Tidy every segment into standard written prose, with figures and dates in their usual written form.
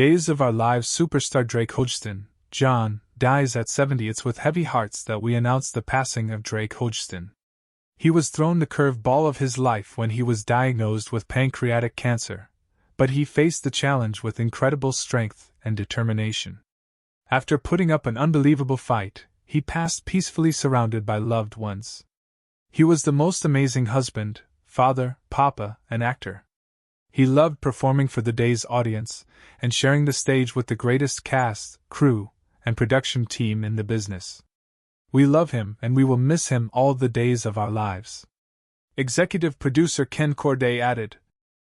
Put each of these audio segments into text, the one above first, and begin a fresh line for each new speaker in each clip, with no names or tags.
Days of Our Lives superstar Drake Hogestyn, John, dies at 70. It's with heavy hearts that we announce the passing of Drake Hogestyn. He was thrown the curve ball of his life when he was diagnosed with pancreatic cancer, but he faced the challenge with incredible strength and determination. After putting up an unbelievable fight, he passed peacefully surrounded by loved ones. He was the most amazing husband, father, papa, and actor. He loved performing for the day's audience and sharing the stage with the greatest cast, crew, and production team in the business. We love him and we will miss him all the days of our lives. Executive producer Ken Corday added,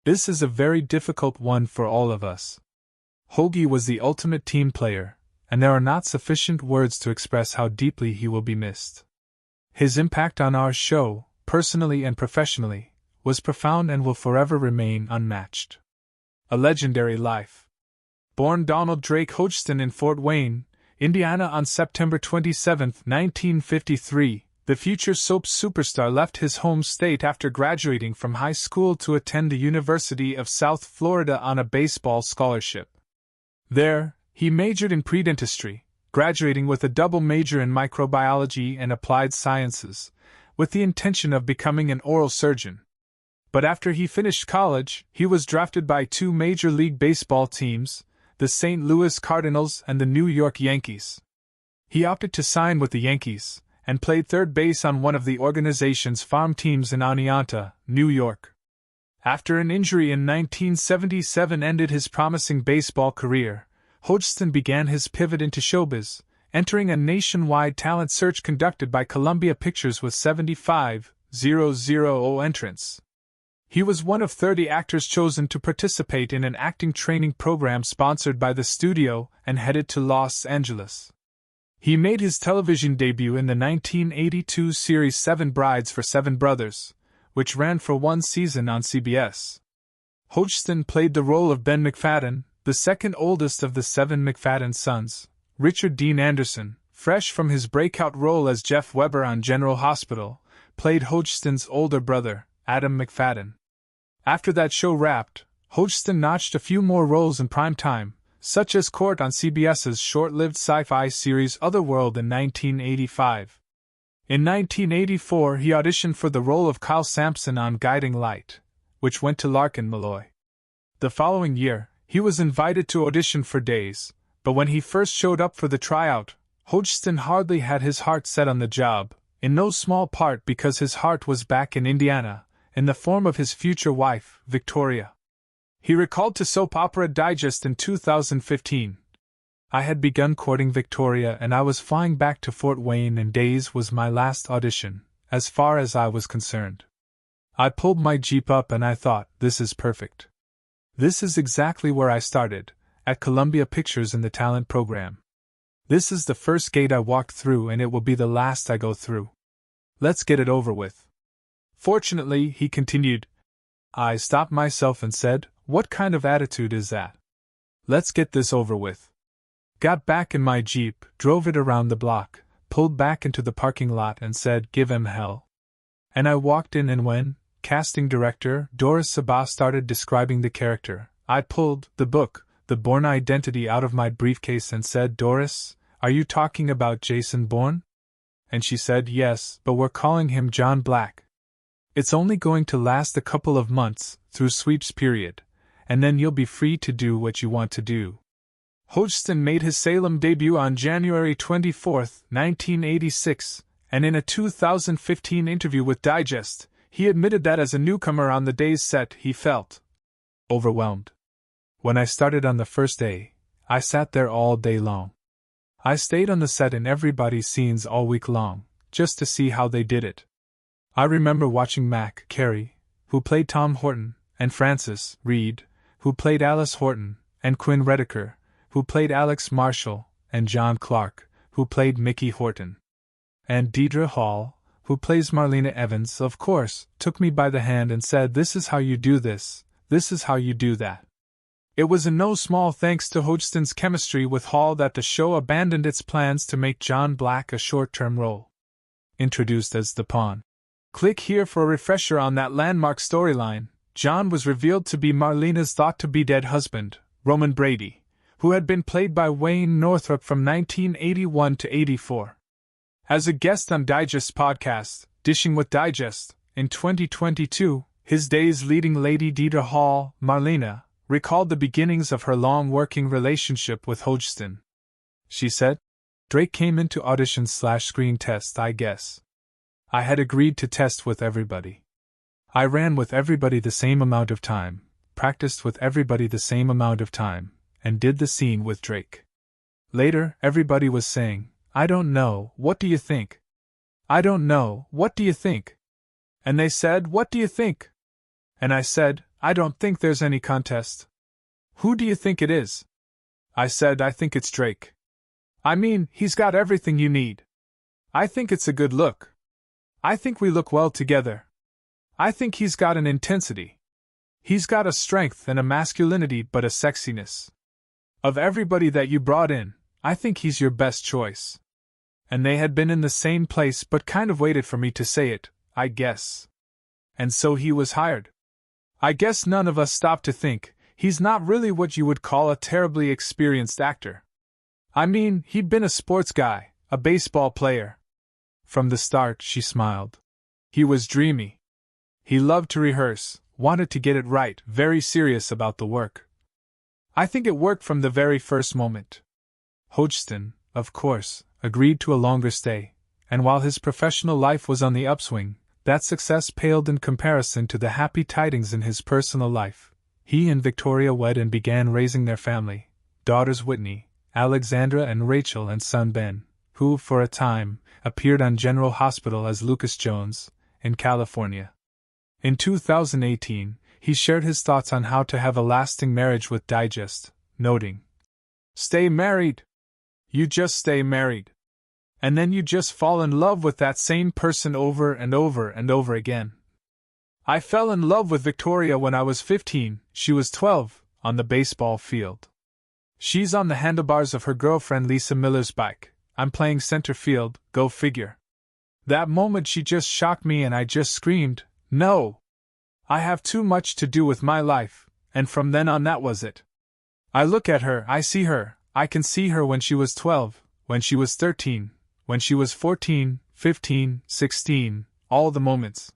"This is a very difficult one for all of us. Hogey was the ultimate team player, and there are not sufficient words to express how deeply he will be missed. His impact on our show, personally and professionally, was profound and will forever remain unmatched." A legendary life. Born Donald Drake Hogestyn in Fort Wayne, Indiana on September 27, 1953, the future soap superstar left his home state after graduating from high school to attend the University of South Florida on a baseball scholarship. There, he majored in pre-dentistry, graduating with a double major in microbiology and applied sciences, with the intention of becoming an oral surgeon. But after he finished college, he was drafted by two Major League Baseball teams, the St. Louis Cardinals and the New York Yankees. He opted to sign with the Yankees, and played third base on one of the organization's farm teams in Oneonta, New York. After an injury in 1977 ended his promising baseball career, Hogestyn began his pivot into showbiz, entering a nationwide talent search conducted by Columbia Pictures with 75,000 entrants. He was one of 30 actors chosen to participate in an acting training program sponsored by the studio and headed to Los Angeles. He made his television debut in the 1982 series Seven Brides for Seven Brothers, which ran for one season on CBS. Hogestyn played the role of Ben McFadden, the second oldest of the seven McFadden sons. Richard Dean Anderson, fresh from his breakout role as Jeff Weber on General Hospital, played Hogestyn's older brother, Adam McFadden. After that show wrapped, Hogestyn notched a few more roles in prime time, such as Court on CBS's short-lived sci-fi series Otherworld in 1985. In 1984 he auditioned for the role of Kyle Sampson on Guiding Light, which went to Larkin Malloy. The following year, he was invited to audition for Days, but when he first showed up for the tryout, Hogestyn hardly had his heart set on the job, in no small part because his heart was back in Indiana, in the form of his future wife, Victoria. He recalled to Soap Opera Digest in 2015, "I had begun courting Victoria and I was flying back to Fort Wayne and Days was my last audition, as far as I was concerned. I pulled my Jeep up and I thought, this is perfect. This is exactly where I started, at Columbia Pictures in the talent program. This is the first gate I walked through and it will be the last I go through. Let's get it over with." Fortunately, he continued, "I stopped myself and said, what kind of attitude is that? Let's get this over with. Got back in my Jeep, drove it around the block, pulled back into the parking lot and said, give 'em hell. And I walked in and when casting director Doris Sabah started describing the character, I pulled the book, The Bourne Identity out of my briefcase and said, Doris, are you talking about Jason Bourne? And she said, yes, but we're calling him John Black. It's only going to last a couple of months, through sweeps period, and then you'll be free to do what you want to do." Hogestyn made his Salem debut on January 24, 1986, and in a 2015 interview with Digest, he admitted that as a newcomer on the Days set he felt overwhelmed. "When I started on the first day, I sat there all day long. I stayed on the set in everybody's scenes all week long, just to see how they did it. I remember watching Mac Carey, who played Tom Horton, and Frances Reed, who played Alice Horton, and Quinn Rediker, who played Alex Marshall, and John Clark, who played Mickey Horton. And Deidre Hall, who plays Marlena Evans, of course, took me by the hand and said, this is how you do this is how you do that." It was in no small thanks to Hogestyn's chemistry with Hall that the show abandoned its plans to make John Black a short-term role. Introduced as the Pawn. Click here for a refresher on that landmark storyline. John was revealed to be Marlena's thought-to-be-dead husband, Roman Brady, who had been played by Wayne Northrop from 1981 to 84. As a guest on Digest's podcast, Dishing with Digest, in 2022, his days leading lady Dieter Hall, Marlena, recalled the beginnings of her long working relationship with Hogestyn. She said, "Drake came into audition/screen test, I guess. I had agreed to test with everybody. I ran with everybody the same amount of time, practiced with everybody the same amount of time, and did the scene with Drake. Later, everybody was saying, 'I don't know, what do you think? I don't know, what do you think?' And they said, 'What do you think?' And I said, 'I don't think there's any contest. Who do you think it is?' I said, 'I think it's Drake. I mean, he's got everything you need. I think it's a good look. I think we look well together. I think he's got an intensity. He's got a strength and a masculinity but a sexiness. Of everybody that you brought in, I think he's your best choice.' And they had been in the same place but kind of waited for me to say it, I guess. And so he was hired. I guess none of us stopped to think, he's not really what you would call a terribly experienced actor. I mean, he'd been a sports guy, a baseball player. From the start," she smiled. "He was dreamy. He loved to rehearse, wanted to get it right, very serious about the work. I think it worked from the very first moment." Hogestyn, of course, agreed to a longer stay, and while his professional life was on the upswing, that success paled in comparison to the happy tidings in his personal life. He and Victoria wed and began raising their family, daughters Whitney, Alexandra and Rachel, and son Ben, who, for a time, appeared on General Hospital as Lucas Jones, in California. In 2018, he shared his thoughts on how to have a lasting marriage with Digest, noting, "Stay married. You just stay married. And then you just fall in love with that same person over and over and over again. I fell in love with Victoria when I was 15, she was 12, on the baseball field. She's on the handlebars of her girlfriend Lisa Miller's bike. I'm playing center field, go figure. That moment she just shocked me and I just screamed, 'No! I have too much to do with my life,' and from then on that was it. I look at her, I see her, I can see her when she was 12, when she was 13, when she was 14, 15, 16, all the moments."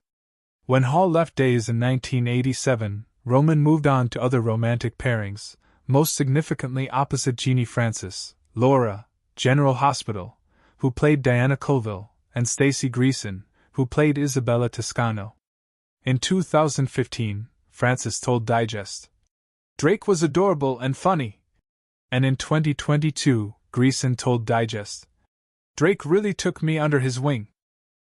When Hall left Days in 1987, Roman moved on to other romantic pairings, most significantly opposite Jeannie Francis, Laura, General Hospital, who played Diana Colville, and Stacey Greason, who played Isabella Toscano. In 2015, Francis told Digest, "Drake was adorable and funny." And in 2022, Greason told Digest, "Drake really took me under his wing."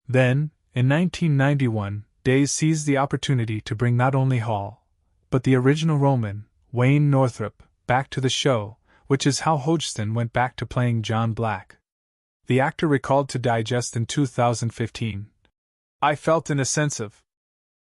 Then, in 1991, Days seized the opportunity to bring not only Hall, but the original Roman, Wayne Northrop, back to the show, which is how Hogestyn went back to playing John Black. The actor recalled to Digest in 2015, "I felt in a sense of